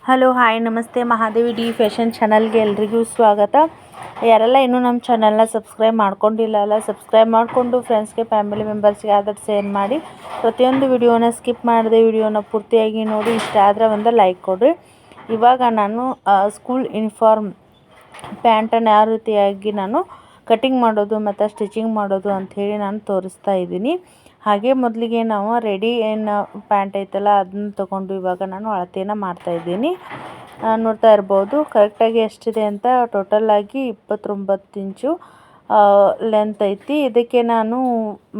Hello hi ನಮಸ್ತೆ Mahadevi D fashion ಚಾನಲ್ಗೆ ಎಲ್ರಿಗೂ ಸ್ವಾಗತ. ಯಾರೆಲ್ಲ ಇನ್ನೂ ನಮ್ಮ ಚಾನಲ್ನ ಸಬ್ಸ್ಕ್ರೈಬ್ ಮಾಡ್ಕೊಂಡಿಲ್ಲ ಸಬ್ಸ್ಕ್ರೈಬ್ ಮಾಡಿಕೊಂಡು ಫ್ರೆಂಡ್ಸ್ಗೆ ಫ್ಯಾಮಿಲಿ ಮೆಂಬರ್ಸ್ಗೆ ಆದಷ್ಟು ಶೇರ್ ಮಾಡಿ. ಪ್ರತಿಯೊಂದು ವಿಡಿಯೋನ ಸ್ಕಿಪ್ ಮಾಡದೆ ವಿಡಿಯೋನ ಪೂರ್ತಿಯಾಗಿ ನೋಡಿ. ಇಷ್ಟ ಆದರೆ ಒಂದು ಲೈಕ್ ಕೊಡಿರಿ. ಇವಾಗ ನಾನು ಸ್ಕೂಲ್ ಯೂನಿಫಾರ್ಮ್ ಪ್ಯಾಂಟನ್ನು ಯಾವ ರೀತಿಯಾಗಿ ನಾನು ಕಟಿಂಗ್ ಮಾಡೋದು ಮತ್ತು ಸ್ಟಿಚಿಂಗ್ ಮಾಡೋದು ಅಂಥೇಳಿ ನಾನು ತೋರಿಸ್ತಾ ಇದ್ದೀನಿ. ಹಾಗೆ ಮೊದಲಿಗೆ ನಾವು ರೆಡಿ ಏನು ಪ್ಯಾಂಟ್ ಐತಲ್ಲ ಅದನ್ನ ತೊಗೊಂಡು ಇವಾಗ ನಾನು ಅಳತೆಯನ್ನು ಮಾಡ್ತಾಯಿದ್ದೀನಿ. ನೋಡ್ತಾ ಇರ್ಬೋದು ಕರೆಕ್ಟಾಗಿ ಎಷ್ಟಿದೆ ಅಂತ. ಟೋಟಲಾಗಿ 29 ಇಂಚು ಲೆಂತ್ ಐತಿ. ಇದಕ್ಕೆ ನಾನು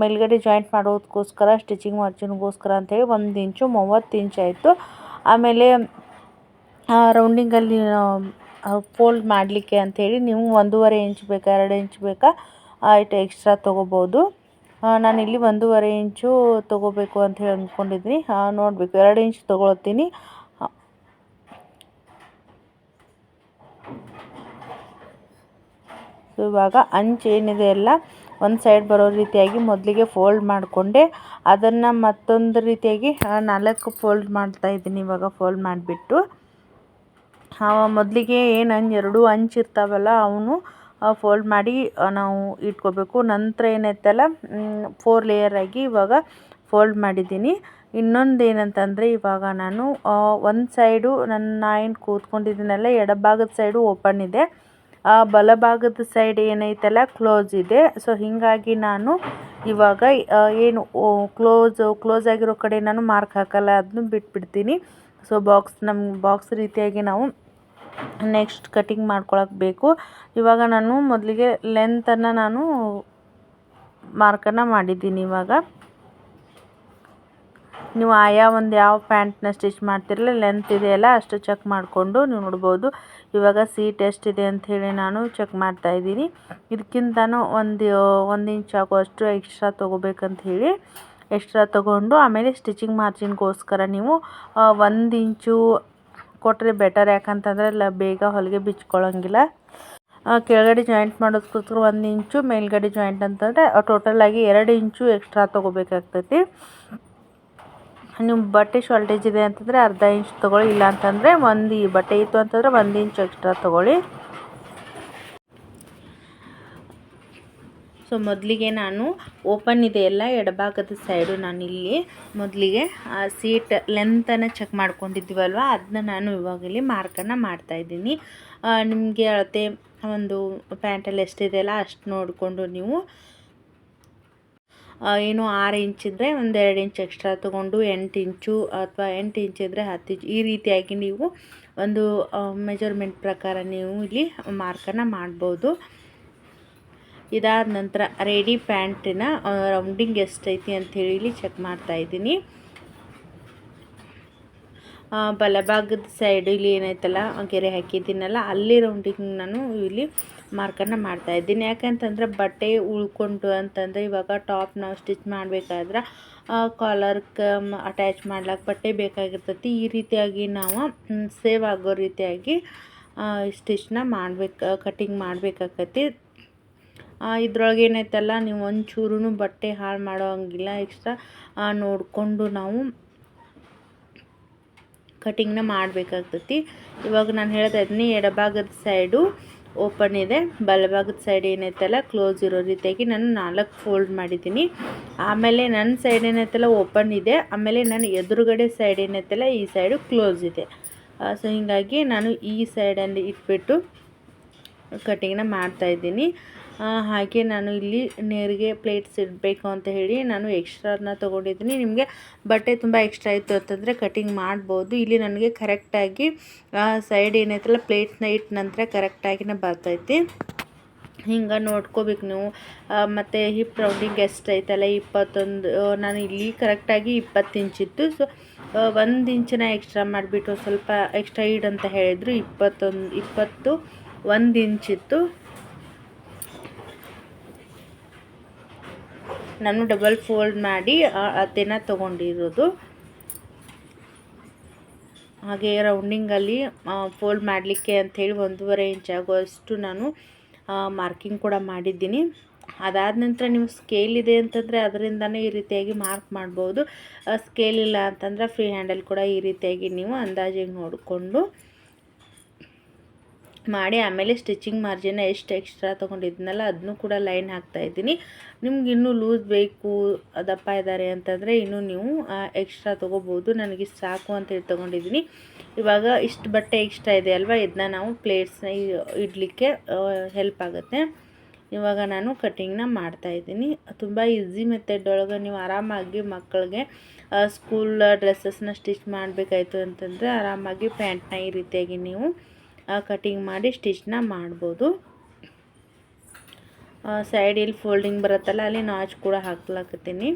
ಮೇಲ್ಗಡೆ ಜಾಯಿಂಟ್ ಮಾಡೋದಕ್ಕೋಸ್ಕರ ಸ್ಟಿಚಿಂಗ್ ಮಾರ್ಜಿನ್ಗೋಸ್ಕರ ಅಂಥೇಳಿ 1 ಇಂಚು 30 ಇಂಚ್ ಆಯಿತು. ಆಮೇಲೆ ರೌಂಡಿಂಗಲ್ಲಿ ಫೋಲ್ಡ್ ಮಾಡಲಿಕ್ಕೆ ಅಂಥೇಳಿ ನೀವು 1.5 ಇಂಚ್ ಬೇಕಾ 2 ಇಂಚ್ ಬೇಕಾ ಇಟ್ಟು ಎಕ್ಸ್ಟ್ರಾ ತೊಗೋಬೋದು. ನಾನಿಲ್ಲಿ 1.5 ಇಂಚು ತೊಗೋಬೇಕು ಅಂಥೇಳಿ ಅಂದ್ಕೊಂಡಿದ್ದೀನಿ. ನೋಡಬೇಕು 2 ಇಂಚ್ ತೊಗೊಳ್ತೀನಿ. ಇವಾಗ ಅಂಚು ಏನಿದೆ ಎಲ್ಲ ಒಂದು ಸೈಡ್ ಬರೋ ರೀತಿಯಾಗಿ ಮೊದಲಿಗೆ ಫೋಲ್ಡ್ ಮಾಡಿಕೊಂಡೆ. ಅದನ್ನು ಮತ್ತೊಂದು ರೀತಿಯಾಗಿ 4 ಫೋಲ್ಡ್ ಮಾಡ್ತಾಯಿದ್ದೀನಿ. ಇವಾಗ ಫೋಲ್ಡ್ ಮಾಡಿಬಿಟ್ಟು ಮೊದಲಿಗೆ ಏನು ಎರಡು ಅಂಚು ಇರ್ತಾವಲ್ಲ ಅವನು ಫೋಲ್ಡ್ ಮಾಡಿ ನಾವು ಇಟ್ಕೋಬೇಕು. ನಂತರ ಏನೈತಲ್ಲ 4 ಲೇಯರಾಗಿ ಇವಾಗ ಫೋಲ್ಡ್ ಮಾಡಿದ್ದೀನಿ. ಇನ್ನೊಂದು ಏನಂತಂದರೆ ಇವಾಗ ನಾನು ಒಂದು ಸೈಡು ನಾ ಏನು ಕೂತ್ಕೊಂಡಿದ್ದೀನಲ್ಲ ಎಡಭಾಗದ ಸೈಡು ಓಪನ್ ಇದೆ, ಬಲಭಾಗದ ಸೈಡ್ ಏನೈತಲ್ಲ ಕ್ಲೋಸ್ ಇದೆ. ಸೊ ಹೀಗಾಗಿ ನಾನು ಇವಾಗ ಏನು ಕ್ಲೋಸ್ ಆಗಿರೋ ಕಡೆ ನಾನು ಮಾರ್ಕ್ ಹಾಕಲ್ಲ, ಅದನ್ನು ಬಿಟ್ಬಿಡ್ತೀನಿ. ಸೊ ಬಾಕ್ಸ್ ರೀತಿಯಾಗಿ ನಾವು ನೆಕ್ಸ್ಟ್ ಕಟಿಂಗ್ ಮಾಡ್ಕೊಳಕ್ಕೆ ಬೇಕು. ಇವಾಗ ನಾನು ಮೊದಲಿಗೆ ಲೆಂತನ್ನು ನಾನು ಮಾರ್ಕನ್ನು ಮಾಡಿದ್ದೀನಿ. ಇವಾಗ ನೀವು ಯಾವ ಪ್ಯಾಂಟ್ನ ಸ್ಟಿಚ್ ಮಾಡ್ತಿರಲ್ಲ ಲೆಂತ್ ಇದೆಯಲ್ಲ ಅಷ್ಟು ಚೆಕ್ ಮಾಡಿಕೊಂಡು ನೀವು ನೋಡ್ಬೋದು. ಇವಾಗ ಸೀಟ್ ಎಷ್ಟಿದೆ ಅಂಥೇಳಿ ನಾನು ಚೆಕ್ ಮಾಡ್ತಾಯಿದ್ದೀನಿ. ಇದಕ್ಕಿಂತನೂ ಒಂದು ಇಂಚ್ ಆಗುವಷ್ಟು ಎಕ್ಸ್ಟ್ರಾ ತೊಗೋಬೇಕಂತ ಹೇಳಿ ಎಕ್ಸ್ಟ್ರಾ ತೊಗೊಂಡು ಆಮೇಲೆ ಸ್ಟಿಚಿಂಗ್ ಮಾರ್ಜಿನ್ಗೋಸ್ಕರ ನೀವು 1 ಇಂಚು ಕೊಟ್ಟರೆ ಬೆಟರ್. ಯಾಕಂತಂದರೆ ಬೇಗ ಹೊಲಿಗೆ ಬಿಚ್ಕೊಳ್ಳೋಂಗಿಲ್ಲ. ಕೆಳಗಡೆ ಜಾಯಿಂಟ್ ಮಾಡೋದಕ್ಕೋಸ್ಕರ 1 ಇಂಚು, ಮೇಲ್ಗಡೆ ಜಾಯಿಂಟ್ ಅಂತಂದರೆ ಟೋಟಲಾಗಿ 2 ಇಂಚು ಎಕ್ಸ್ಟ್ರಾ ತೊಗೋಬೇಕಾಗ್ತೈತಿ. ನೀವು ಬಟ್ಟೆ ಶಾರ್ಟೇಜ್ ಇದೆ ಅಂತಂದರೆ ಅರ್ಧ ಇಂಚ್ ತೊಗೊಳ್ಳಿ, ಇಲ್ಲ ಅಂತಂದರೆ ಬಟ್ಟೆ ಇತ್ತು ಅಂತಂದರೆ 1 ಇಂಚ್ ಎಕ್ಸ್ಟ್ರಾ ತೊಗೊಳ್ಳಿ. ಸೊ ಮೊದಲಿಗೆ ನಾನು ಓಪನ್ ಇದೆಯಲ್ಲ ಎಡಭಾಗದ ಸೈಡು ನಾನಿಲ್ಲಿ ಮೊದಲಿಗೆ ಸೀಟ್ ಲೆಂತನ್ನು ಚೆಕ್ ಮಾಡ್ಕೊಂಡಿದ್ದೀವಲ್ವ ಅದನ್ನ ನಾನು ಇವಾಗ ಇಲ್ಲಿ ಮಾರ್ಕನ್ನು ಮಾಡ್ತಾಯಿದ್ದೀನಿ. ನಿಮಗೆ ಅಳತೆ ಒಂದು ಪ್ಯಾಂಟಲ್ಲಿ ಎಷ್ಟಿದೆಯಲ್ಲ ಅಷ್ಟು ನೋಡಿಕೊಂಡು ನೀವು ಏನು 6 ಇಂಚ್ ಇದ್ದರೆ ಒಂದು 2 ಇಂಚ್ ಎಕ್ಸ್ಟ್ರಾ ತೊಗೊಂಡು 8 ಇಂಚು ಅಥವಾ 8 ಇಂಚ್ ಇದ್ದರೆ 10 ಇಂಚು ಈ ರೀತಿಯಾಗಿ ನೀವು ಒಂದು ಮೆಜರ್ಮೆಂಟ್ ಪ್ರಕಾರ ನೀವು ಇಲ್ಲಿ ಮಾರ್ಕನ್ನು ಮಾಡ್ಬೋದು. ಇದಾದ ನಂತರ ರೆಡಿ ಪ್ಯಾಂಟಿನ ರೌಂಡಿಂಗ್ ಎಷ್ಟೈತಿ ಅಂಥೇಳಿ ಇಲ್ಲಿ ಚೆಕ್ ಮಾಡ್ತಾಯಿದ್ದೀನಿ. ಬಲಭಾಗದ ಸೈಡು ಇಲ್ಲಿ ಏನೈತಲ್ಲ ಗೆರೆ ಹಾಕಿದ್ದೀನಲ್ಲ ಅಲ್ಲಿ ರೌಂಡಿಂಗ್ ನಾನು ಇಲ್ಲಿ ಮಾರ್ಕನ್ನು ಮಾಡ್ತಾಯಿದ್ದೀನಿ. ಯಾಕಂತಂದರೆ ಬಟ್ಟೆ ಉಳ್ಕೊಂಡು ಅಂತಂದರೆ ಇವಾಗ ಟಾಪ್ ನಾವು ಸ್ಟಿಚ್ ಮಾಡಬೇಕಾದ್ರೆ ಕಾಲರ್ಗೆ ಅಟ್ಯಾಚ್ ಮಾಡ್ಲಿಕ್ಕೆ ಬಟ್ಟೆ ಬೇಕಾಗಿರ್ತೈತಿ. ಈ ರೀತಿಯಾಗಿ ನಾವು ಸೇವ್ ಆಗೋ ರೀತಿಯಾಗಿ ಸ್ಟಿಚ್ನ ಕಟಿಂಗ್ ಮಾಡಬೇಕಾಗತ್ತೆ. ಇದ್ರೊಳಗೆ ಏನೈತಲ್ಲ ನೀವು ಒಂಚೂರು ಬಟ್ಟೆ ಹಾಳು ಮಾಡೋ ಹಂಗಿಲ್ಲ. ಎಕ್ಸ್ಟ್ರಾ ನೋಡಿಕೊಂಡು ನಾವು ಕಟಿಂಗ್ನ ಮಾಡಬೇಕಾಗ್ತೈತಿ. ಇವಾಗ ನಾನು ಹೇಳ್ತಾ ಇದ್ದೀನಿ ಎಡಭಾಗದ ಸೈಡು ಓಪನ್ ಇದೆ, ಬಲಭಾಗದ ಸೈಡ್ ಏನೈತಲ್ಲ ಕ್ಲೋಸ್ ಇರೋ ರೀತಿಯಾಗಿ ನಾನು 4 ಫೋಲ್ಡ್ ಮಾಡಿದ್ದೀನಿ. ಆಮೇಲೆ ನನ್ನ ಸೈಡ್ ಏನೈತಲ್ಲ ಓಪನ್ ಇದೆ, ಆಮೇಲೆ ನಾನು ಎದುರುಗಡೆ ಸೈಡ್ ಏನೈತಲ್ಲ ಈ ಸೈಡು ಕ್ಲೋಸ್ ಇದೆ. ಸೊ ಹೀಗಾಗಿ ನಾನು ಈ ಸೈಡಲ್ಲಿ ಇಟ್ಬಿಟ್ಟು ಕಟಿಂಗ್ನ ಮಾಡ್ತಾಯಿದ್ದೀನಿ. ಹಾಗೆ ನಾನು ಇಲ್ಲಿ ನೇರಿಗೆ ಪ್ಲೇಟ್ಸ್ ಇಡಬೇಕು ಅಂತ ಹೇಳಿ ನಾನು ಎಕ್ಸ್ಟ್ರಾನ ತೊಗೊಂಡಿದ್ದೀನಿ. ನಿಮಗೆ ಬಟ್ಟೆ ತುಂಬ ಎಕ್ಸ್ಟ್ರಾ ಇತ್ತು ಅಂತಂದರೆ ಕಟಿಂಗ್ ಮಾಡ್ಬೋದು. ಇಲ್ಲಿ ನನಗೆ ಕರೆಕ್ಟಾಗಿ ಸೈಡ್ ಏನೈತಲ್ಲ ಪ್ಲೇಟ್ಸ್ನ ಇಟ್ಟ ನಂತರ ಕರೆಕ್ಟಾಗಿನೇ ಬರ್ತೈತಿ. ಹಿಂಗೆ ನೋಡ್ಕೋಬೇಕು ನೀವು. ಮತ್ತು ಹಿಪ್ ರೌಂಡಿಂಗ್ ಎಷ್ಟೈತಲ್ಲ 21, ನಾನು ಇಲ್ಲಿ ಕರೆಕ್ಟಾಗಿ 20 ಇಂಚಿತ್ತು. ಸೊ 1 ಇಂಚನ್ನ ಎಕ್ಸ್ಟ್ರಾ ಮಾಡಿಬಿಟ್ಟು ಸ್ವಲ್ಪ ಎಕ್ಸ್ಟ್ರಾ ಅಂತ ಹೇಳಿದರು. 21 ಇಂಚಿತ್ತು. ನಾನು ಡಬಲ್ ಫೋಲ್ಡ್ ಮಾಡಿ ಅದನ್ನು ತೊಗೊಂಡಿರೋದು. ಹಾಗೆ ರೌಂಡಿಂಗಲ್ಲಿ ಫೋಲ್ಡ್ ಮಾಡಲಿಕ್ಕೆ ಅಂಥೇಳಿ 1.5 ಇಂಚ್ ಆಗುವಷ್ಟು ನಾನು ಮಾರ್ಕಿಂಗ್ ಕೂಡ ಮಾಡಿದ್ದೀನಿ. ಅದಾದ ನಂತರ ನೀವು ಸ್ಕೇಲ್ ಇದೆ ಅಂತಂದರೆ ಅದರಿಂದನೇ ಈ ರೀತಿಯಾಗಿ ಮಾರ್ಕ್ ಮಾಡ್ಬೋದು. ಸ್ಕೇಲ್ ಇಲ್ಲ ಅಂತಂದರೆ ಫ್ರೀ ಹ್ಯಾಂಡಲ್ ಕೂಡ ಈ ರೀತಿಯಾಗಿ ನೀವು ಅಂದಾಜಿಗೆ ನೋಡಿಕೊಂಡು ಮಾಡಿ. ಆಮೇಲೆ ಸ್ಟಿಚಿಂಗ್ ಮಾರ್ಜಿನ ಎಷ್ಟು ಎಕ್ಸ್ಟ್ರಾ ತೊಗೊಂಡಿದ್ನಲ್ಲ ಅದನ್ನು ಕೂಡ ಲೈನ್ ಹಾಕ್ತಾಯಿದ್ದೀನಿ. ನಿಮ್ಗೆ ಇನ್ನೂ ಲೂಸ್ ಬೇಕು, ದಪ್ಪ ಇದ್ದಾರೆ ಅಂತಂದರೆ ಇನ್ನೂ ನೀವು ಎಕ್ಸ್ಟ್ರಾ ತೊಗೋಬೋದು. ನನಗೆ ಸಾಕು ಅಂತೇಳಿ ತೊಗೊಂಡಿದ್ದೀನಿ. ಇವಾಗ ಇಷ್ಟು ಬಟ್ಟೆ ಎಕ್ಸ್ಟ್ರಾ ಇದೆ ಅಲ್ವಾ, ಇದನ್ನ ನಾವು ಪ್ಲೇಟ್ಸ್ನ ಇಡಲಿಕ್ಕೆ ಹೆಲ್ಪ್ ಆಗುತ್ತೆ. ಇವಾಗ ನಾನು ಕಟ್ಟಿಂಗ್ನ ಮಾಡ್ತಾಯಿದ್ದೀನಿ. ತುಂಬ ಈಸಿ ಮೆಥಡ್ ಒಳಗೆ ನೀವು ಆರಾಮಾಗಿ ಮಕ್ಕಳಿಗೆ ಸ್ಕೂಲ್ ಡ್ರೆಸ್ಸಸ್ನ ಸ್ಟಿಚ್ ಮಾಡಬೇಕಾಯ್ತು ಅಂತಂದರೆ ಆರಾಮಾಗಿ ಪ್ಯಾಂಟ್ನ ಈ ರೀತಿಯಾಗಿ ನೀವು ಕಟಿಂಗ್ ಮಾಡಿ ಸ್ಟಿಚ್ನ ಮಾಡ್ಬೋದು. ಸೈಡ್ ಇಲ್ಲಿ ಫೋಲ್ಡಿಂಗ್ ಬರುತ್ತಲ್ಲ ಅಲ್ಲಿ ನಾಚ್ ಕೂಡ ಹಾಕ್ಲಾಕತ್ತೀನಿ.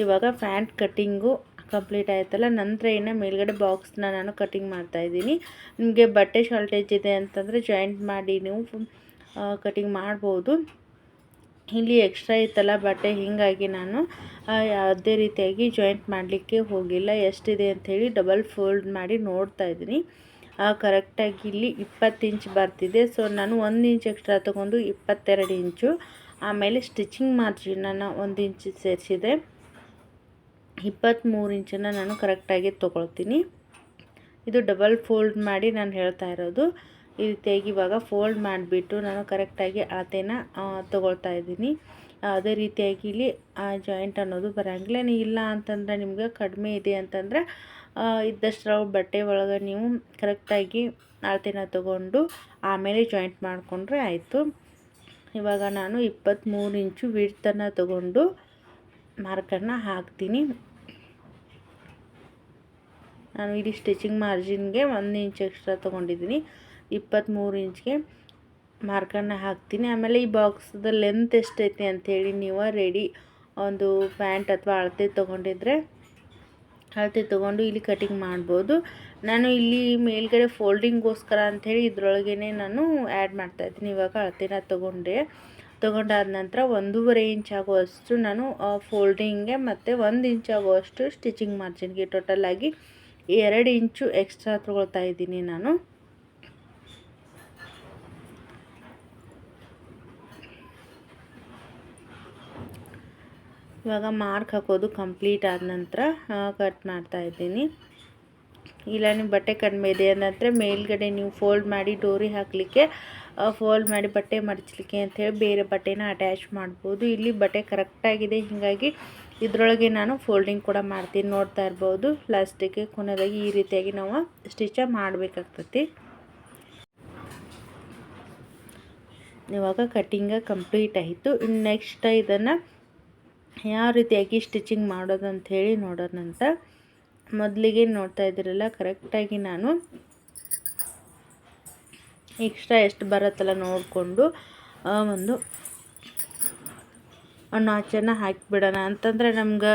ಇವಾಗ ಪ್ಯಾಂಟ್ ಕಟ್ಟಿಂಗು ಕಂಪ್ಲೀಟ್ ಆಯ್ತಲ್ಲ, ನಂತರ ಇನ್ನು ಮೇಲ್ಗಡೆ ಬಾಕ್ಸ್ನ ನಾನು ಕಟಿಂಗ್ ಮಾಡ್ತಾಯಿದ್ದೀನಿ. ನಿಮಗೆ ಬಟ್ಟೆ ಶಾರ್ಟೇಜ್ ಇದೆ ಅಂತಂದರೆ ಜಾಯಿಂಟ್ ಮಾಡಿ ನೀವು ಕಟಿಂಗ್ ಮಾಡ್ಬೋದು. ಇಲ್ಲಿ ಎಕ್ಸ್ಟ್ರಾ ಇತ್ತಲ್ಲ ಬಟ್ಟೆ, ಹೀಗಾಗಿ ನಾನು ಯಾವುದೇ ರೀತಿಯಾಗಿ ಜಾಯಿಂಟ್ ಮಾಡಲಿಕ್ಕೆ ಹೋಗಿಲ್ಲ. ಎಷ್ಟಿದೆ ಅಂಥೇಳಿ ಡಬಲ್ ಫೋಲ್ಡ್ ಮಾಡಿ ನೋಡ್ತಾಯಿದ್ದೀನಿ. ಕರೆಕ್ಟಾಗಿ ಇಲ್ಲಿ 20 ಇಂಚ್ ಬರ್ತಿದೆ. ಸೊ ನಾನು 1 ಇಂಚ್ ಎಕ್ಸ್ಟ್ರಾ ತೊಗೊಂಡು 22 ಇಂಚು. ಆಮೇಲೆ ಸ್ಟಿಚಿಂಗ್ ಮಾರ್ಜಿನನ್ನು 1 ಇಂಚ್ ಸೇರಿಸಿದೆ. 23 ಇಂಚನ್ನು ನಾನು ಕರೆಕ್ಟಾಗಿ ತೊಗೊಳ್ತೀನಿ. ಇದು ಡಬಲ್ ಫೋಲ್ಡ್ ಮಾಡಿ ನಾನು ಹೇಳ್ತಾ ಇರೋದು. ಈ ರೀತಿಯಾಗಿ ಇವಾಗ ಫೋಲ್ಡ್ ಮಾಡಿಬಿಟ್ಟು ನಾನು ಕರೆಕ್ಟಾಗಿ ಅಳತೆನ ತೊಗೊಳ್ತಾ ಇದ್ದೀನಿ. ಅದೇ ರೀತಿಯಾಗಿ ಇಲ್ಲಿ ಜಾಯಿಂಟ್ ಅನ್ನೋದು ಬರೋಂಗಿಲ್ಲ. ಇಲ್ಲ ಅಂತಂದರೆ ನಿಮ್ಗೆ ಕಡಿಮೆ ಇದೆ ಅಂತಂದರೆ ಇದ್ದಷ್ಟು ಬಟ್ಟೆ ಒಳಗೆ ನೀವು ಕರೆಕ್ಟಾಗಿ ಅಳತೆನ ತೊಗೊಂಡು ಆಮೇಲೆ ಜಾಯಿಂಟ್ ಮಾಡಿಕೊಂಡ್ರೆ ಆಯಿತು. ಇವಾಗ ನಾನು 23 ಇಂಚು ವಿಡ್ತನ್ನು ತೊಗೊಂಡು ಮಾರ್ಕರ್ನ ಹಾಕ್ತೀನಿ. ನಾನು ಇಲ್ಲಿ ಸ್ಟಿಚಿಂಗ್ ಮಾರ್ಜಿನ್ಗೆ 1 ಇಂಚ್ ಎಕ್ಸ್ಟ್ರಾ ತೊಗೊಂಡಿದ್ದೀನಿ. 23 ಇಂಚ್ಗೆ ಮಾರ್ಕರ್ನ ಹಾಕ್ತೀನಿ. ಆಮೇಲೆ ಈ ಬಾಕ್ಸ್ದ ಲೆಂತ್ ಎಷ್ಟೈತೆ ಅಂಥೇಳಿ ನೀವು ರೆಡಿ ಒಂದು ಪ್ಯಾಂಟ್ ಅಥವಾ ಅಳತೆ ತೊಗೊಂಡಿದ್ರೆ ಅಳತೆ ತೊಗೊಂಡು ಇಲ್ಲಿ ಕಟಿಂಗ್ ಮಾಡ್ಬೋದು. ನಾನು ಇಲ್ಲಿ ಮೇಲ್ಗಡೆ ಫೋಲ್ಡಿಂಗ್ಗೋಸ್ಕರ ಅಂಥೇಳಿ ಇದರೊಳಗೇ ನಾನು ಆ್ಯಡ್ ಮಾಡ್ತಾಯಿದ್ದೀನಿ. ಇವಾಗ ಅಳತೆನ ತೊಗೊಂಡಾದ ನಂತರ 1.5 ಇಂಚ್ ಆಗುವಷ್ಟು ನಾನು ಫೋಲ್ಡಿಂಗ್ಗೆ ಮತ್ತು 1 ಇಂಚ್ ಆಗುವಷ್ಟು ಸ್ಟಿಚಿಂಗ್ ಮಾರ್ಜಿನ್ಗೆ ಟೋಟಲಾಗಿ 2 ಇಂಚು ಎಕ್ಸ್ಟ್ರಾ ತೊಗೊಳ್ತಾ ಇದ್ದೀನಿ ನಾನು. ಇವಾಗ ಮಾರ್ಕ್ ಹಾಕೋದು ಕಂಪ್ಲೀಟ್ ಆದ ನಂತರ ಕಟ್ ಮಾಡ್ತಾ ಇದ್ದೀನಿ. ಇಲ್ಲ ನೀವು ಬಟ್ಟೆ ಕಡಿಮೆ ಇದೆ ಅಂದರೆ ಮೇಲ್ಗಡೆ ನೀವು ಫೋಲ್ಡ್ ಮಾಡಿ ಡೋರಿ ಹಾಕಲಿಕ್ಕೆ, ಫೋಲ್ಡ್ ಮಾಡಿ ಬಟ್ಟೆ ಮಡಚಲಿಕ್ಕೆ ಅಂಥೇಳಿ ಬೇರೆ ಬಟ್ಟೆನ ಅಟ್ಯಾಚ್ ಮಾಡ್ಬೋದು. ಇಲ್ಲಿ ಬಟ್ಟೆ ಕರೆಕ್ಟಾಗಿದೆ, ಹೀಗಾಗಿ ಇದರೊಳಗೆ ನಾನು ಫೋಲ್ಡಿಂಗ್ ಕೂಡ ಮಾಡ್ತೀನಿ. ನೋಡ್ತಾ ಇರ್ಬೋದು ಲಾಸ್ಟಿಗೆ ಕೊನೆಯದಾಗಿ ಈ ರೀತಿಯಾಗಿ ನಾವು ಸ್ಟಿಚ ಮಾಡಬೇಕಾಗ್ತೈತಿ. ಇವಾಗ ಕಟ್ಟಿಂಗ ಕಂಪ್ಲೀಟ್ ಆಯಿತು. ಇನ್ನು ನೆಕ್ಸ್ಟ್ ಇದನ್ನು ಯಾವ ರೀತಿಯಾಗಿ ಸ್ಟಿಚಿಂಗ್ ಮಾಡೋದು ಅಂಥೇಳಿ ನೋಡೋಣಂತ. ಮೊದಲಿಗೆ ನೋಡ್ತಾ ಇದ್ದೀರಲ್ಲ, ಕರೆಕ್ಟಾಗಿ ನಾನು ಎಕ್ಸ್ಟ್ರಾ ಎಷ್ಟು ಬರುತ್ತಲ್ಲ ನೋಡಿಕೊಂಡು ಒಂದು ನಾಚನ್ನು ಹಾಕಿಬಿಡೋಣ ಅಂತಂದರೆ ನಮ್ಗೆ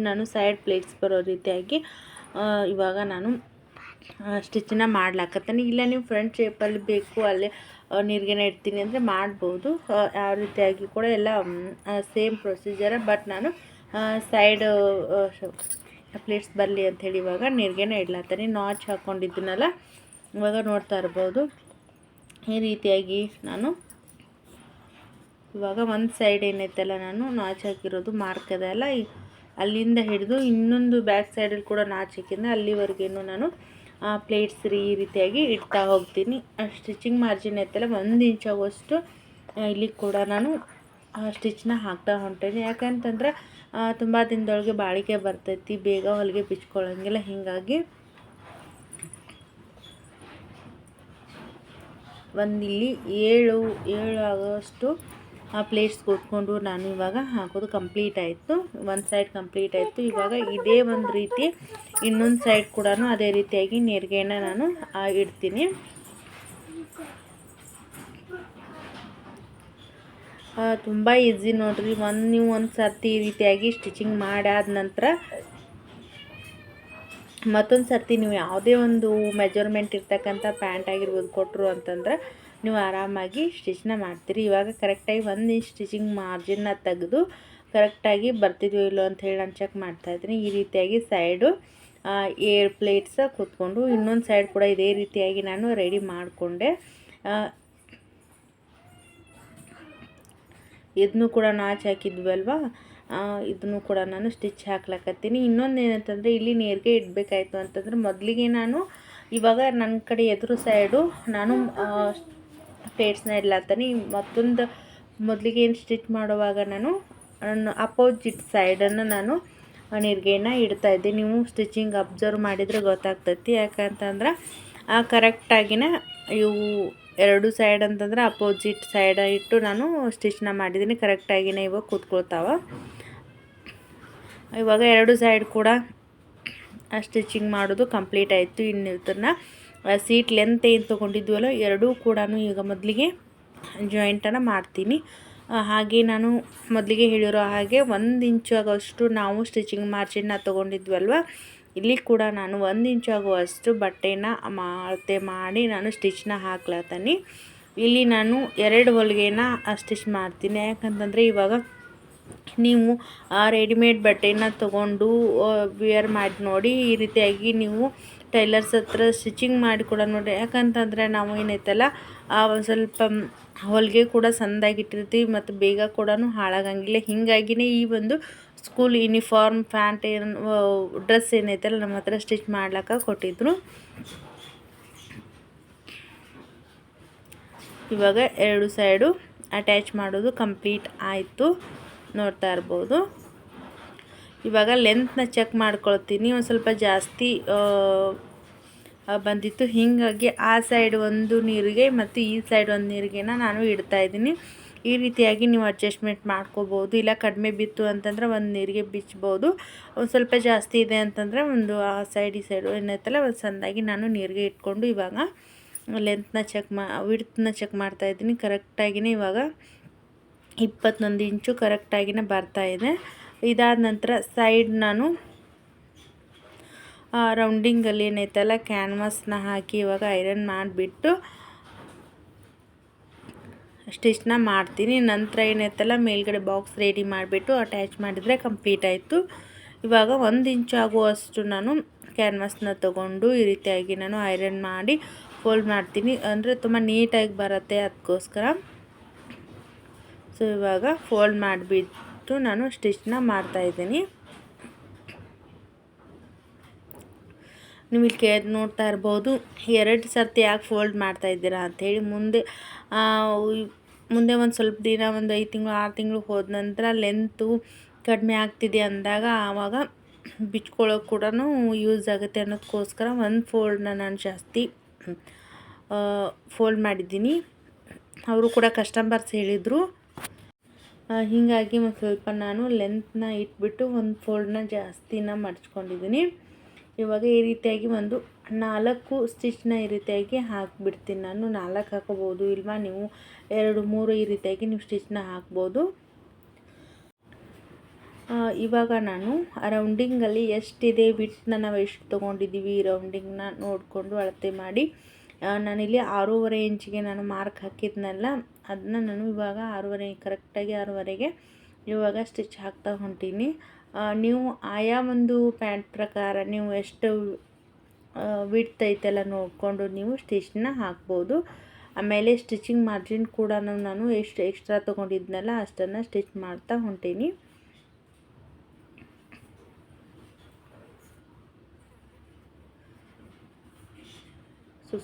ನಾನು ಸೈಡ್ ಪ್ಲೇಟ್ಸ್ ಬರೋ ರೀತಿಯಾಗಿ ಇವಾಗ ನಾನು ಸ್ಟಿಚ್ಚನ್ನ ಮಾಡ್ಲಾಕತ್ತೀನಿ. ಇಲ್ಲ ನೀವು ಫ್ರಂಟ್ ಶೇಪಲ್ಲಿ ಬೇಕು ಅಲ್ಲೇ ನೀರಿಗೆನೇ ಇಡ್ತೀನಿ ಅಂದರೆ ಮಾಡ್ಬೋದು. ಯಾವ ರೀತಿಯಾಗಿ ಕೂಡ ಎಲ್ಲ ಸೇಮ್ ಪ್ರೊಸೀಜರ. ಬಟ್ ನಾನು ಸೈಡ್ ಪ್ಲೇಟ್ಸ್ ಬರಲಿ ಅಂಥೇಳಿ ಇವಾಗ ನೀರಿಗೆನೇ ಇಡ್ಲಾತೀನಿ. ನಾಚ್ ಹಾಕ್ಕೊಂಡಿದ್ದೀನಲ್ಲ, ಇವಾಗ ನೋಡ್ತಾ ಇರ್ಬೋದು ಈ ರೀತಿಯಾಗಿ ನಾನು ಇವಾಗ ಒಂದು ಸೈಡ್ ಏನೈತಲ್ಲ ನಾನು ನಾಚ್ ಹಾಕಿರೋದು ಮಾರ್ಕ್ ಅದೆಲ್ಲ ಅಲ್ಲಿಂದ ಹಿಡಿದು ಇನ್ನೊಂದು ಬ್ಯಾಕ್ ಸೈಡಲ್ಲಿ ಕೂಡ ನಾಚ್ ಹಾಕಿಂದ ಅಲ್ಲಿವರೆಗೇನು ನಾನು ಪ್ಲೇಟ್ಸ್ ಈ ರೀತಿಯಾಗಿ ಇಡ್ತಾ ಹೋಗ್ತೀನಿ. ಸ್ಟಿಚಿಂಗ್ ಮಾರ್ಜಿನ್ ಐತಲ್ಲ 1 ಇಂಚ್ ಆಗುವಷ್ಟು ಇಲ್ಲಿ ಕೂಡ ನಾನು ಸ್ಟಿಚ್ನ ಹಾಕ್ತಾ ಹೊಂಟೇನಿ. ಯಾಕಂತಂದ್ರೆ ತುಂಬ ದಿನದೊಳಗೆ ಬಾಳಿಕೆ ಬರ್ತೈತಿ, ಬೇಗ ಹೊಲಿಗೆ ಬಿಚ್ಕೊಳ್ಳೋಂಗಿಲ್ಲ. ಹೀಗಾಗಿ ಇಲ್ಲಿ 7 ಆಗೋಷ್ಟು ಪ್ಲೇಟ್ಸ್ ಕೂತ್ಕೊಂಡು ನಾನು ಇವಾಗ ಹಾಕೋದು ಕಂಪ್ಲೀಟ್ ಆಯಿತು. ಒಂದು ಸೈಡ್ ಕಂಪ್ಲೀಟ್ ಆಯಿತು. ಇವಾಗ ಇದೇ ಒಂದು ರೀತಿ ಇನ್ನೊಂದು ಸೈಡ್ ಕೂಡ ಅದೇ ರೀತಿಯಾಗಿ ನೆರಿಗೆನ ನಾನು ಇಡ್ತೀನಿ. ತುಂಬ ಈಸಿ ನೋಡಿರಿ. ನೀವು ಒಂದು ಸರ್ತಿ ಈ ರೀತಿಯಾಗಿ ಸ್ಟಿಚಿಂಗ್ ಮಾಡಾದ ನಂತರ ಮತ್ತೊಂದು ಸರ್ತಿ ನೀವು ಯಾವುದೇ ಒಂದು ಮೆಜರ್ಮೆಂಟ್ ಇರ್ತಕ್ಕಂಥ ಪ್ಯಾಂಟ್ ಆಗಿರ್ಬೋದು ಕೊಟ್ಟರು ಅಂತಂದ್ರೆ ನೀವು ಆರಾಮಾಗಿ ಸ್ಟಿಚ್ನ ಮಾಡ್ತೀರಿ. ಇವಾಗ ಕರೆಕ್ಟಾಗಿ 1 ಇಂಚ್ ಸ್ಟಿಚಿಂಗ್ ಮಾರ್ಜಿನ್ನ ತೆಗೆದು ಕರೆಕ್ಟಾಗಿ ಬರ್ತಿದ್ವೋ ಇಲ್ಲೋ ಅಂಥೇಳಿ ನಾನು ಚೆಕ್ ಮಾಡ್ತಾಯಿದ್ದೀನಿ. ಈ ರೀತಿಯಾಗಿ ಸೈಡು 7 ಪ್ಲೇಟ್ಸ್ ಕೂತ್ಕೊಂಡು ಇನ್ನೊಂದು ಸೈಡ್ ಕೂಡ ಇದೇ ರೀತಿಯಾಗಿ ನಾನು ರೆಡಿ ಮಾಡಿಕೊಂಡೆ. ಇದನ್ನು ಕೂಡ ನಾಚಿ ಹಾಕಿದ್ವಿ ಅಲ್ವಾ, ಇದನ್ನು ಕೂಡ ನಾನು ಸ್ಟಿಚ್ ಹಾಕ್ಲಕತ್ತೀನಿ. ಇನ್ನೊಂದು ಏನಂತಂದರೆ ಇಲ್ಲಿ ನೇರಿಗೆ ಇಡಬೇಕಾಯ್ತು ಅಂತಂದರೆ ಮೊದಲಿಗೆ ನಾನು ಇವಾಗ ನನ್ನ ಕಡೆ ಎದುರು ಸೈಡು ನಾನು ಪ್ಲೇಟ್ಸ್ನ ಇಡ್ಲತ್ತೀನಿ. ಮತ್ತೊಂದು ಮೊದಲಿಗೆ ಏನು ಸ್ಟಿಚ್ ಮಾಡುವಾಗ ನಾನು ಅಪೋಸಿಟ್ ಸೈಡನ್ನು ನಾನು ನೀರಿಗೆನ ಇಡ್ತಾಯಿದ್ದೆ. ನೀವು ಸ್ಟಿಚಿಂಗ್ ಅಬ್ಸರ್ವ್ ಮಾಡಿದರೆ ಗೊತ್ತಾಗ್ತೈತಿ. ಯಾಕಂತಂದ್ರೆ ಕರೆಕ್ಟಾಗಿನ ಇವು ಎರಡು ಸೈಡ್ ಅಂತಂದ್ರೆ ಅಪೋಸಿಟ್ ಸೈಡ್ ಇಟ್ಟು ನಾನು ಸ್ಟಿಚ್ನ ಮಾಡಿದ್ದೀನಿ. ಕರೆಕ್ಟಾಗಿನೇ ಇವಾಗ ಕೂತ್ಕೊಳ್ತಾವ. ಇವಾಗ ಎರಡು ಸೈಡ್ ಕೂಡ ಸ್ಟಿಚಿಂಗ್ ಮಾಡೋದು ಕಂಪ್ಲೀಟ್ ಆಯಿತು. ಇನ್ನು ಇದನ್ನು ಸೀಟ್ ಲೆಂತ್ ಏನು ತೊಗೊಂಡಿದ್ವಲ್ಲ ಎರಡೂ ಕೂಡ ಈಗ ಮೊದಲಿಗೆ ಜಾಯಿಂಟನ್ನು ಮಾಡ್ತೀನಿ. ಹಾಗೆ ನಾನು ಮೊದಲಿಗೆ ಹೇಳಿರೋ ಹಾಗೆ 1 ಇಂಚು ಆಗೋಷ್ಟು ನಾವು ಸ್ಟಿಚಿಂಗ್ ಮಾರ್ಜಿನ್ನ ತೊಗೊಂಡಿದ್ವಲ್ವ, ಇಲ್ಲಿ ಕೂಡ ನಾನು 1 ಇಂಚು ಆಗುವಷ್ಟು ಬಟ್ಟೆನ ಅಳತೆ ಮಾಡಿ ನಾನು ಸ್ಟಿಚ್ನ ಹಾಕ್ಲತ್ತೀನಿ. ಇಲ್ಲಿ ನಾನು 2 ಹೊಲಿಗೆನ ಸ್ಟಿಚ್ ಮಾಡ್ತೀನಿ. ಯಾಕಂತಂದರೆ ಇವಾಗ ನೀವು ರೆಡಿಮೇಡ್ ಬಟ್ಟೆನ ತೊಗೊಂಡು ವೇರ್ ಮಾಡಿ ನೋಡಿ, ಈ ರೀತಿಯಾಗಿ ನೀವು ಟೈಲರ್ಸ್ ಹತ್ರ ಸ್ಟಿಚಿಂಗ್ ಮಾಡಿ ಕೂಡ ನೋಡಿ. ಯಾಕಂತಂದರೆ ನಾವು ಏನೈತಲ್ಲ ಒಂದು ಸ್ವಲ್ಪ ಹೊಲಿಗೆ ಕೂಡ ಸಣ್ಣದಾಗಿಟ್ಟಿರ್ತೀವಿ ಮತ್ತು ಬೇಗ ಕೂಡ ಹಾಳಾಗಂಗಿಲ್ಲ. ಹೀಗಾಗಿನೇ ಈ ಒಂದು ಸ್ಕೂಲ್ ಯೂನಿಫಾರ್ಮ್ ಪ್ಯಾಂಟ್ ಡ್ರೆಸ್ ಏನೈತಲ್ಲ ನಮ್ಮ ಹತ್ರ ಸ್ಟಿಚ್ ಮಾಡ್ಲಿಕ್ಕೆ ಕೊಟ್ಟಿದ್ರು. ಇವಾಗ ಎರಡು ಸೈಡು ಅಟ್ಯಾಚ್ ಮಾಡೋದು ಕಂಪ್ಲೀಟ್ ಆಯಿತು, ನೋಡ್ತಾ ಇರ್ಬೋದು. ಇವಾಗ ಲೆಂತ್ನ ಚೆಕ್ ಮಾಡ್ಕೊಳ್ತೀನಿ. ಒಂದು ಸ್ವಲ್ಪ ಜಾಸ್ತಿ ಬಂದಿತ್ತು, ಹೀಗಾಗಿ ಆ ಸೈಡ್ ಒಂದು ನೀರಿಗೆ ಮತ್ತು ಈ ಸೈಡ್ ಒಂದು ನೀರಿಗೆನ ನಾನು ಇಡ್ತಾಯಿದ್ದೀನಿ. ಈ ರೀತಿಯಾಗಿ ನೀವು ಅಡ್ಜಸ್ಟ್ಮೆಂಟ್ ಮಾಡ್ಕೋಬೋದು. ಇಲ್ಲ ಕಡಿಮೆ ಬಿತ್ತು ಅಂತಂದರೆ ಒಂದು ನೀರಿಗೆ ಬಿಚ್ಬೋದು. ಒಂದು ಸ್ವಲ್ಪ ಜಾಸ್ತಿ ಇದೆ ಅಂತಂದರೆ ಒಂದು ಆ ಸೈಡ್ ಈ ಸೈಡು ಏನೈತಲ್ಲ ಒಂದು ಸಣ್ಣದಾಗಿ ನಾನು ನೀರಿಗೆ ಇಟ್ಕೊಂಡು ಇವಾಗ ಲೆಂತ್ನ ವಿಡ್ತ್ನ ಚೆಕ್ ಮಾಡ್ತಾಯಿದ್ದೀನಿ. ಕರೆಕ್ಟಾಗಿಯೇ ಇವಾಗ 21 ಇಂಚು ಕರೆಕ್ಟಾಗಿಯೇ ಬರ್ತಾಯಿದೆ. ಇದಾದ ನಂತರ ಸೈಡ್ ನಾನು ರೌಂಡಿಂಗಲ್ಲಿ ಏನೈತಲ್ಲ ಕ್ಯಾನ್ವಾಸ್ನ ಹಾಕಿ ಇವಾಗ ಐರನ್ ಮಾಡಿಬಿಟ್ಟು ಸ್ಟಿಚ್ನ ಮಾಡ್ತೀನಿ. ನಂತರ ಏನೈತಲ್ಲ ಮೇಲ್ಗಡೆ ಬಾಕ್ಸ್ ರೆಡಿ ಮಾಡಿಬಿಟ್ಟು ಅಟ್ಯಾಚ್ ಮಾಡಿದರೆ ಕಂಪ್ಲೀಟ್ ಆಯಿತು. ಇವಾಗ 1 ಇಂಚು ಆಗುವಷ್ಟು ನಾನು ಕ್ಯಾನ್ವಾಸ್ನ ತೊಗೊಂಡು ಈ ರೀತಿಯಾಗಿ ನಾನು ಐರನ್ ಮಾಡಿ ಫೋಲ್ಡ್ ಮಾಡ್ತೀನಿ. ಅಂದರೆ ತುಂಬ ನೀಟಾಗಿ ಬರುತ್ತೆ, ಅದಕ್ಕೋಸ್ಕರ. ಸೊ ಇವಾಗ ಫೋಲ್ಡ್ ಮಾಡಿಬಿಟ್ಟು ನಾನು ಸ್ಟಿಚ್ನ ಮಾಡ್ತಾಯಿದ್ದೀನಿ. ನೀವು ಇಲ್ಲಿ ನೋಡ್ತಾ ಇರ್ಬೋದು 2 ಸರ್ತಿ ಯಾಕೆ ಫೋಲ್ಡ್ ಮಾಡ್ತಾಯಿದ್ದೀರಾ ಅಂಥೇಳಿ. ಮುಂದೆ ಒಂದು ಸ್ವಲ್ಪ ದಿನ ಒಂದು 5 ತಿಂಗಳು 6 ತಿಂಗಳು ಹೋದ ನಂತರ ಲೆಂತು ಕಡಿಮೆ ಆಗ್ತಿದೆ ಅಂದಾಗ ಆವಾಗ ಬಿಚ್ಕೊಳ್ಳೋಕೆ ಕೂಡ ಯೂಸ್ ಆಗುತ್ತೆ ಅನ್ನೋದಕ್ಕೋಸ್ಕರ ಒಂದು ಫೋಲ್ಡ್ನ ನಾನು ಜಾಸ್ತಿ ಫೋಲ್ಡ್ ಮಾಡಿದ್ದೀನಿ. ಅವರು ಕೂಡ ಕಸ್ಟಮರ್ಸ್ ಹೇಳಿದರು. ಹೀಗಾಗಿ ಒಂದು ಸ್ವಲ್ಪ ನಾನು ಲೆಂತ್ನ ಇಟ್ಬಿಟ್ಟು ಒಂದು ಫೋಲ್ಡ್ನ ಜಾಸ್ತಿನ ಮಡ್ಚ್ಕೊಂಡಿದ್ದೀನಿ. ಇವಾಗ ಈ ರೀತಿಯಾಗಿ ಒಂದು 4 ಸ್ಟಿಚ್ನ ಈ ರೀತಿಯಾಗಿ ಹಾಕಿಬಿಡ್ತೀನಿ ನಾನು. 4 ಹಾಕೋಬೋದು, ಇಲ್ವಾ ನೀವು 2 3 ಈ ರೀತಿಯಾಗಿ ನೀವು ಸ್ಟಿಚ್ನ ಹಾಕ್ಬೋದು. ಇವಾಗ ನಾನು ರೌಂಡಿಂಗಲ್ಲಿ ಎಷ್ಟಿದೆ ವಿಡ್ತ್ನ ನಾವು ಎಷ್ಟು ತೊಗೊಂಡಿದ್ದೀವಿ ರೌಂಡಿಂಗ್ನ ನೋಡಿಕೊಂಡು ಅಳತೆ ಮಾಡಿ ನಾನಿಲ್ಲಿ 6.5 ಇಂಚಿಗೆ ನಾನು ಮಾರ್ಕ್ ಹಾಕಿದ್ನಲ್ಲ ಅದನ್ನ ನಾನು ಇವಾಗ 6.5 ಕರೆಕ್ಟಾಗಿ 6.5ಗೆ ಇವಾಗ ಸ್ಟಿಚ್ ಹಾಕ್ತಾ ಹೊಂಟೀನಿ. ನೀವು ಆಯಾ ಒಂದು ಪ್ಯಾಂಟ್ ಪ್ರಕಾರ ನೀವು ಎಷ್ಟು ವಿಡ್ತ್ ಐತೆಲ್ಲ ನೋಡಿಕೊಂಡು ನೀವು ಸ್ಟಿಚ್ನ ಹಾಕ್ಬೋದು. ಆಮೇಲೆ ಸ್ಟಿಚಿಂಗ್ ಮಾರ್ಜಿನ್ ಕೂಡ ನಾನು ಎಷ್ಟು ಎಕ್ಸ್ಟ್ರಾ ತೊಗೊಂಡಿದ್ನಲ್ಲ ಅಷ್ಟನ್ನು ಸ್ಟಿಚ್ ಮಾಡ್ತಾ ಹೊಂಟೀನಿ.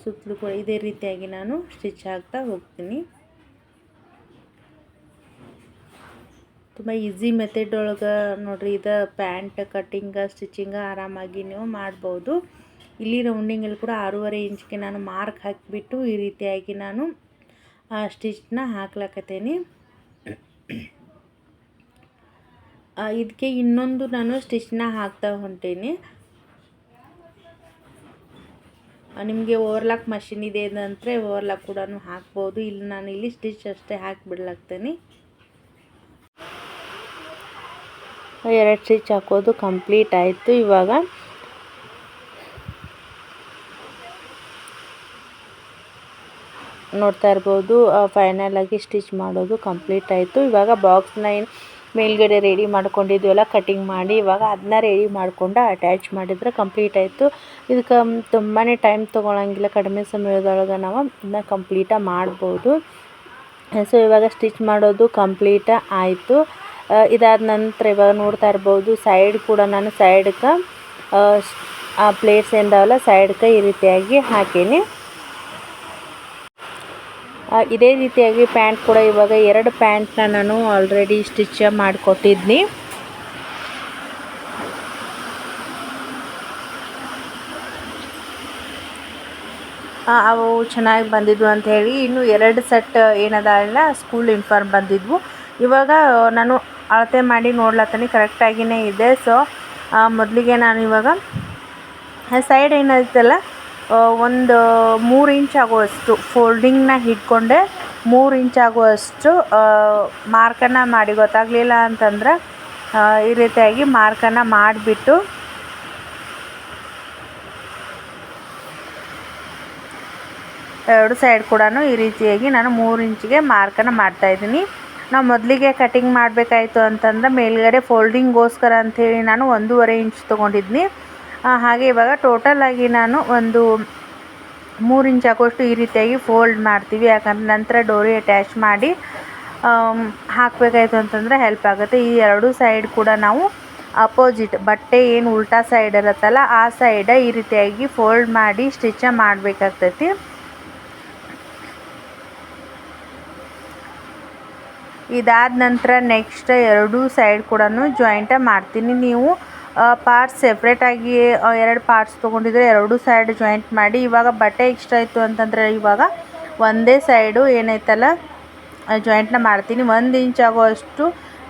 ಸುತ್ತಲೂ ಕೂಡ ಇದೇ ರೀತಿಯಾಗಿ ನಾನು ಸ್ಟಿಚ್ ಹಾಕ್ತಾ ಹೋಗ್ತೀನಿ. ತುಂಬ ಈಸಿ ಮೆಥಡ್ ಒಳಗೆ ನೋಡಿರಿ, ಇದು ಪ್ಯಾಂಟ್ ಕಟ್ಟಿಂಗ ಸ್ಟಿಚಿಂಗ ಆರಾಮಾಗಿ ನೀವು ಮಾಡ್ಬೋದು. ಇಲ್ಲಿ ರೌಂಡಿಂಗಲ್ಲಿ ಕೂಡ 6.5 ಇಂಚಿಗೆ ನಾನು ಮಾರ್ಕ್ ಹಾಕಿಬಿಟ್ಟು ಈ ರೀತಿಯಾಗಿ ನಾನು ಸ್ಟಿಚ್ನ ಹಾಕ್ಲಕತ್ತೀನಿ. ಇದಕ್ಕೆ ಇನ್ನೊಂದು ನಾನು ಸ್ಟಿಚ್ನ ಹಾಕ್ತಾ ಹೊಂಟೀನಿ. ನಿಮಗೆ ಓವರ್ಲಾಕ್ ಮಷಿನ್ ಇದೆ ಅಂದರೆ ಓವರ್ಲಾಕ್ ಕೂಡ ಹಾಕ್ಬೋದು. ಇಲ್ಲಿ ನಾನು ಇಲ್ಲಿ ಸ್ಟಿಚ್ ಅಷ್ಟೇ ಹಾಕಿಬಿಡ್ಲಾಗ್ತೀನಿ. 2 ಸ್ಟಿಚ್ ಹಾಕೋದು ಕಂಪ್ಲೀಟ್ ಆಯಿತು. ಇವಾಗ ನೋಡ್ತಾ ಇರ್ಬೋದು ಫೈನಲ್ ಆಗಿ ಸ್ಟಿಚ್ ಮಾಡೋದು ಕಂಪ್ಲೀಟ್ ಆಯಿತು. ಇವಾಗ ಬಾಕ್ಸ್ನ ಏನು ಮೇಲ್ಗಡೆ ರೆಡಿ ಮಾಡ್ಕೊಂಡಿದ್ವಲ್ಲ ಕಟಿಂಗ್ ಮಾಡಿ ಇವಾಗ ಅದನ್ನ ರೆಡಿ ಮಾಡಿಕೊಂಡು ಅಟ್ಯಾಚ್ ಮಾಡಿದರೆ ಕಂಪ್ಲೀಟ್ ಆಯಿತು. ಇದಕ್ಕೆ ತುಂಬಾ ಟೈಮ್ ತೊಗೊಳಂಗಿಲ್ಲ, ಕಡಿಮೆ ಸಮಯದೊಳಗೆ ನಾವು ಇದನ್ನ ಕಂಪ್ಲೀಟಾಗಿ ಮಾಡ್ಬೋದು. ಸೊ ಇವಾಗ ಸ್ಟಿಚ್ ಮಾಡೋದು ಕಂಪ್ಲೀಟ್ ಆಯಿತು. ಇದಾದ ನಂತರ ಇವಾಗ ನೋಡ್ತಾ ಇರ್ಬೋದು ಸೈಡ್ ಕೂಡ ನಾನು ಸೈಡ್ಗೆ ಆ ಪ್ಲೇಟ್ಸ್ ಏನಿದಾವಲ್ಲ ಸೈಡ್ಗೆ ಈ ರೀತಿಯಾಗಿ ಹಾಕೀನಿ. ಇದೇ ರೀತಿಯಾಗಿ ಪ್ಯಾಂಟ್ ಕೂಡ ಇವಾಗ 2 ಪ್ಯಾಂಟ್ನ ನಾನು ಆಲ್ರೆಡಿ ಸ್ಟಿಚ್ ಮಾಡಿಕೊಟ್ಟಿದ್ನಿ. ಅವು ಚೆನ್ನಾಗಿ ಬಂದಿದ್ವು ಅಂತ ಹೇಳಿ ಇನ್ನು 2 ಸೆಟ್ ಏನದಲ್ಲ ಸ್ಕೂಲ್ ಯೂನಿಫಾರ್ಮ್ ಬಂದಿದ್ವು. ಇವಾಗ ನಾನು ಅಳತೆ ಮಾಡಿ ನೋಡ್ಲತ್ತೀನಿ ಕರೆಕ್ಟಾಗಿಯೇ ಇದೆ. ಸೊ ಮೊದಲಿಗೆ ನಾನು ಇವಾಗ ಸೈಡ್ ಏನೈತಲ್ಲ ಒಂದು 3 ಇಂಚ್ ಆಗುವಷ್ಟು ಫೋಲ್ಡಿಂಗ್ನ ಹಿಡ್ಕೊಂಡೆ 3 ಇಂಚ್ ಆಗುವಷ್ಟು ಮಾರ್ಕನ್ನು ಮಾಡಿ, ಗೊತ್ತಾಗಲಿಲ್ಲ ಅಂತಂದ್ರೆ ಈ ರೀತಿಯಾಗಿ ಮಾರ್ಕನ್ನು ಮಾಡಿಬಿಟ್ಟು ಎರಡು ಸೈಡ್ ಕೂಡ ಈ ರೀತಿಯಾಗಿ ನಾನು 3 ಇಂಚಿಗೆ ಮಾರ್ಕನ್ನು ಮಾಡ್ತಾಯಿದ್ದೀನಿ. ನಾವು ಮೊದಲಿಗೆ ಕಟಿಂಗ್ ಮಾಡಬೇಕಾಯ್ತು ಅಂತಂದ್ರೆ ಮೇಲ್ಗಡೆ ಫೋಲ್ಡಿಂಗ್ಗೋಸ್ಕರ ಅಂಥೇಳಿ ನಾನು 1.5 ಇಂಚ್ ತೊಗೊಂಡಿದ್ನಿ. ಹಾಗೆ ಇವಾಗ ಟೋಟಲಾಗಿ ನಾನು ಒಂದು 3 ಇಂಚ್ ಆಗುವಷ್ಟು ಈ ರೀತಿಯಾಗಿ ಫೋಲ್ಡ್ ಮಾಡ್ತೀವಿ. ಯಾಕಂದ್ರೆ ನಂತರ ಡೋರಿ ಅಟ್ಯಾಚ್ ಮಾಡಿ ಹಾಕಬೇಕಾಯ್ತು ಅಂತಂದರೆ ಹೆಲ್ಪ್ ಆಗುತ್ತೆ. ಈ 2 ಸೈಡ್ ಕೂಡ ನಾವು ಅಪೋಸಿಟ್ ಬಟ್ಟೆ ಏನು ಉಲ್ಟಾ ಸೈಡ್ ಇರುತ್ತಲ್ಲ ಆ ಸೈಡ್ ಈ ರೀತಿಯಾಗಿ ಫೋಲ್ಡ್ ಮಾಡಿ ಸ್ಟಿಚ್ ಮಾಡಬೇಕಾಗ್ತೈತಿ. ಇದಾದ ನಂತರ ನೆಕ್ಸ್ಟ್ 2 ಸೈಡ್ ಕೂಡ ಜಾಯಿಂಟ ಮಾಡ್ತೀನಿ. ನೀವು ಪಾರ್ಟ್ಸ್ ಸೆಪ್ರೇಟಾಗಿ 2 ಪಾರ್ಟ್ಸ್ ತೊಗೊಂಡಿದ್ರೆ 2 ಸೈಡ್ ಜಾಯಿಂಟ್ ಮಾಡಿ. ಇವಾಗ ಬಟ್ಟೆ ಇಷ್ಟ ಆಯಿತು ಅಂತಂದರೆ ಇವಾಗ ಒಂದೇ ಸೈಡು ಏನೈತಲ್ಲ ಜಾಯಿಂಟ್ನ ಮಾಡ್ತೀನಿ. 1 ಇಂಚ್ ಆಗುವಷ್ಟು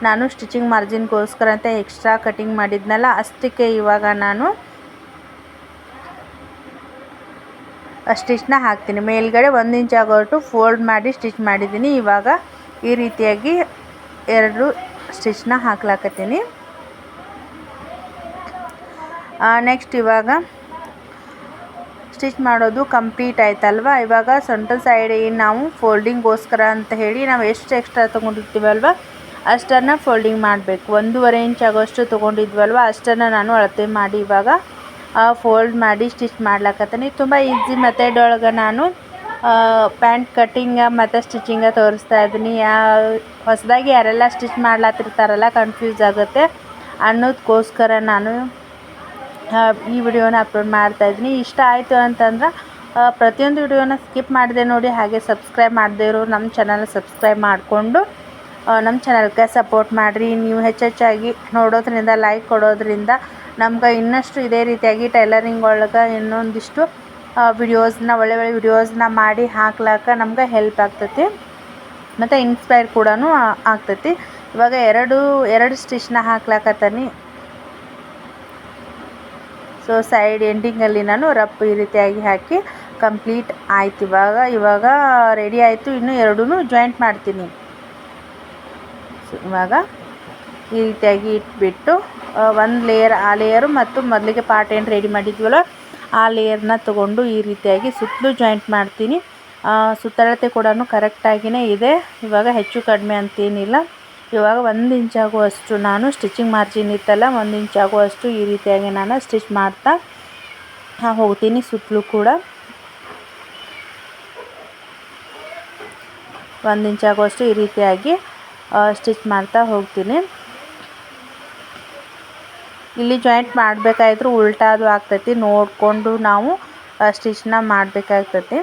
ನಾನು ಸ್ಟಿಚಿಂಗ್ ಮಾರ್ಜಿನ್ಗೋಸ್ಕರ ಅಂತ ಎಕ್ಸ್ಟ್ರಾ ಕಟಿಂಗ್ ಮಾಡಿದ್ನಲ್ಲ ಅಷ್ಟಕ್ಕೆ ಇವಾಗ ನಾನು ಸ್ಟಿಚ್ನ ಹಾಕ್ತೀನಿ. ಮೇಲ್ಗಡೆ 1 ಇಂಚ್ ಆಗೋಷ್ಟು ಫೋಲ್ಡ್ ಮಾಡಿ ಸ್ಟಿಚ್ ಮಾಡಿದ್ದೀನಿ. ಇವಾಗ ಈ ರೀತಿಯಾಗಿ 2 ಸ್ಟಿಚ್ನ ಹಾಕ್ಲಾಕತ್ತೀನಿ. ನೆಕ್ಸ್ಟ್ ಇವಾಗ ಸ್ಟಿಚ್ ಮಾಡೋದು ಕಂಪ್ಲೀಟ್ ಆಯ್ತಲ್ವ. ಇವಾಗ ಸೊಂಟ ಸೈಡ್ ಏನು ನಾವು ಫೋಲ್ಡಿಂಗ್ಗೋಸ್ಕರ ಅಂತ ಹೇಳಿ ನಾವು ಎಷ್ಟು ಎಕ್ಸ್ಟ್ರಾ ತೊಗೊಂಡಿರ್ತೀವಲ್ವ ಅಷ್ಟನ್ನು ಫೋಲ್ಡಿಂಗ್ ಮಾಡಬೇಕು. 1.5 ಇಂಚ್ ಆಗೋಷ್ಟು ತೊಗೊಂಡಿದ್ವಲ್ವ ಅಷ್ಟನ್ನು ನಾನು ಅಳತೆ ಮಾಡಿ ಇವಾಗ ಫೋಲ್ಡ್ ಮಾಡಿ ಸ್ಟಿಚ್ ಮಾಡ್ಲಾಕತ್ತೀನಿ. ತುಂಬ ಈಸಿ ಮೆಥಡ್ ಒಳಗೆ ನಾನು ಪ್ಯಾಂಟ್ ಕಟ್ಟಿಂಗ ಮತ್ತು ಸ್ಟಿಚಿಂಗ ತೋರಿಸ್ತಾ ಇದ್ದೀನಿ. ಹೊಸದಾಗಿ ಯಾರೆಲ್ಲ ಸ್ಟಿಚ್ ಮಾಡ್ಲಾತಿರ್ತಾರಲ್ಲ ಕನ್ಫ್ಯೂಸ್ ಆಗುತ್ತೆ ಅನ್ನೋದಕ್ಕೋಸ್ಕರ ನಾನು ಈ ವಿಡಿಯೋನ ಅಪ್ಲೋಡ್ ಮಾಡ್ತಾಯಿದ್ದೀನಿ. ಇಷ್ಟ ಆಯಿತು ಅಂತಂದ್ರೆ ಪ್ರತಿಯೊಂದು ವಿಡಿಯೋನ ಸ್ಕಿಪ್ ಮಾಡಿದೆ ನೋಡಿ. ಹಾಗೆ ಸಬ್ಸ್ಕ್ರೈಬ್ ಮಾಡದೇ ಇರೋರು ನಮ್ಮ ಚಾನಲ್ ಸಬ್ಸ್ಕ್ರೈಬ್ ಮಾಡಿಕೊಂಡು ನಮ್ಮ ಚಾನಲ್ಗೆ ಸಪೋರ್ಟ್ ಮಾಡಿರಿ. ನೀವು ಹೆಚ್ಚೆಚ್ಚಾಗಿ ನೋಡೋದ್ರಿಂದ ಲೈಕ್ ಕೊಡೋದ್ರಿಂದ ನಮ್ಗೆ ಇನ್ನಷ್ಟು ಇದೇ ರೀತಿಯಾಗಿ ಟೈಲರಿಂಗ್ ಒಳಗೆ ಇನ್ನೊಂದಿಷ್ಟು ವಿಡಿಯೋಸ್ನ ಒಳ್ಳೆ ವಿಡಿಯೋಸ್ನ ಮಾಡಿ ಹಾಕ್ಲಾಕ ನಮ್ಗೆ ಹೆಲ್ಪ್ ಆಗ್ತೈತಿ ಮತ್ತು ಇನ್ಸ್ಪೈರ್ ಕೂಡ ಆಗ್ತೈತಿ. ಇವಾಗ ಎರಡು ಸ್ಟಿಚ್ನ ಹಾಕ್ಲಾಕತ್ತೀನಿ. ಸೊ ಸೈಡ್ ಎಂಡಿಂಗಲ್ಲಿ ನಾನು ರಫ್ ಈ ರೀತಿಯಾಗಿ ಹಾಕಿ ಕಂಪ್ಲೀಟ್ ಆಯ್ತು. ಇವಾಗ ರೆಡಿ ಆಯಿತು. ಇನ್ನು 2 ಜಾಯಿಂಟ್ ಮಾಡ್ತೀನಿ. ಸೊ ಇವಾಗ ಈ ರೀತಿಯಾಗಿ ಇಟ್ಬಿಟ್ಟು ಒಂದು ಲೇಯರ್ ಆ ಲೇಯರು ಮತ್ತು ಮೊದಲಿಗೆ ಪಾರ್ಟ್ ಏನು ರೆಡಿ ಮಾಡಿದ್ವಲ್ಲ ಆ ಲೇಯರ್ನ ತೊಗೊಂಡು ಈ ರೀತಿಯಾಗಿ ಸುತ್ತಲೂ ಜಾಯಿಂಟ್ ಮಾಡ್ತೀನಿ. ಸುತ್ತಳತೆ ಕೂಡ ಕರೆಕ್ಟಾಗಿಯೇ ಇದೆ. ಇವಾಗ ಹೆಚ್ಚು ಕಡಿಮೆ ಅಂತೇನಿಲ್ಲ. ಇವಾಗ 1 ಇಂಚ್ ಆಗುವಷ್ಟು ನಾನು ಸ್ಟಿಚಿಂಗ್ ಮಾರ್ಜಿನ್ ಇತ್ತಲ್ಲ 1 ಇಂಚ್ ಆಗುವಷ್ಟು ಈ ರೀತಿಯಾಗಿ ನಾನು ಸ್ಟಿಚ್ ಮಾಡ್ತಾ ಹೋಗ್ತೀನಿ. ಸುತ್ತಲೂ ಕೂಡ 1 ಇಂಚ್ ಆಗುವಷ್ಟು ಈ ರೀತಿಯಾಗಿ ಸ್ಟಿಚ್ ಮಾಡ್ತಾ ಹೋಗ್ತೀನಿ. ಇಲ್ಲಿ ಜಾಯಿಂಟ್ ಮಾಡಬೇಕಾದ್ರೂ ಉಲ್ಟಾದು ಆಗ್ತೈತಿ, ನೋಡಿಕೊಂಡು ನಾವು ಸ್ಟಿಚ್ನ ಮಾಡಬೇಕಾಗ್ತೈತಿ.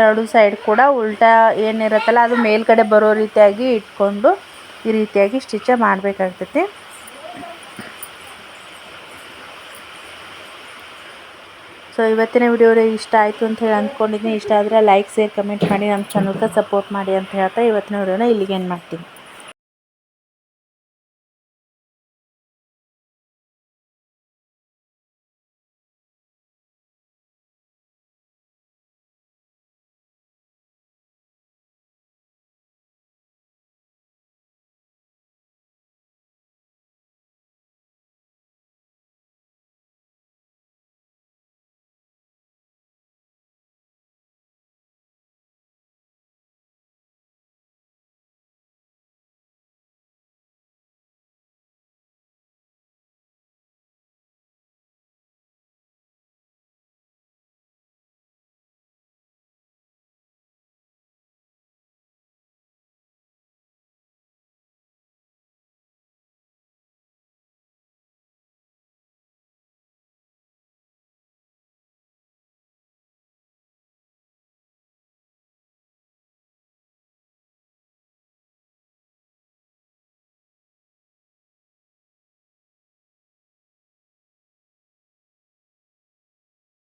ಎರಡು ಸೈಡ್ ಕೂಡ ಉಲ್ಟಾ ಏನಿರುತ್ತಲ್ಲ ಅದು ಮೇಲ್ಗಡೆ ಬರೋ ರೀತಿಯಾಗಿ ಇಟ್ಕೊಂಡು ಈ ರೀತಿಯಾಗಿ ಸ್ಟಿಚ್ ಮಾಡಬೇಕಾಗ್ತೈತಿ. ಸೊ ಇವತ್ತಿನ ವಿಡಿಯೋ ಇಷ್ಟ ಆಯಿತು ಅಂತ ಹೇಳಿ ಅಂದ್ಕೊಂಡಿದ್ದೀನಿ. ಇಷ್ಟ ಆದರೆ ಲೈಕ್ ಶೇರ್ ಕಮೆಂಟ್ ಮಾಡಿ ನಮ್ಮ ಚಾನಲ್ಗೆ ಸಪೋರ್ಟ್ ಮಾಡಿ ಅಂತ ಹೇಳ್ತಾ ಇವತ್ತಿನ ವಿಡಿಯೋನ ಇಲ್ಲಿಗೆ ಏನು ಮಾಡ್ತೀನಿ.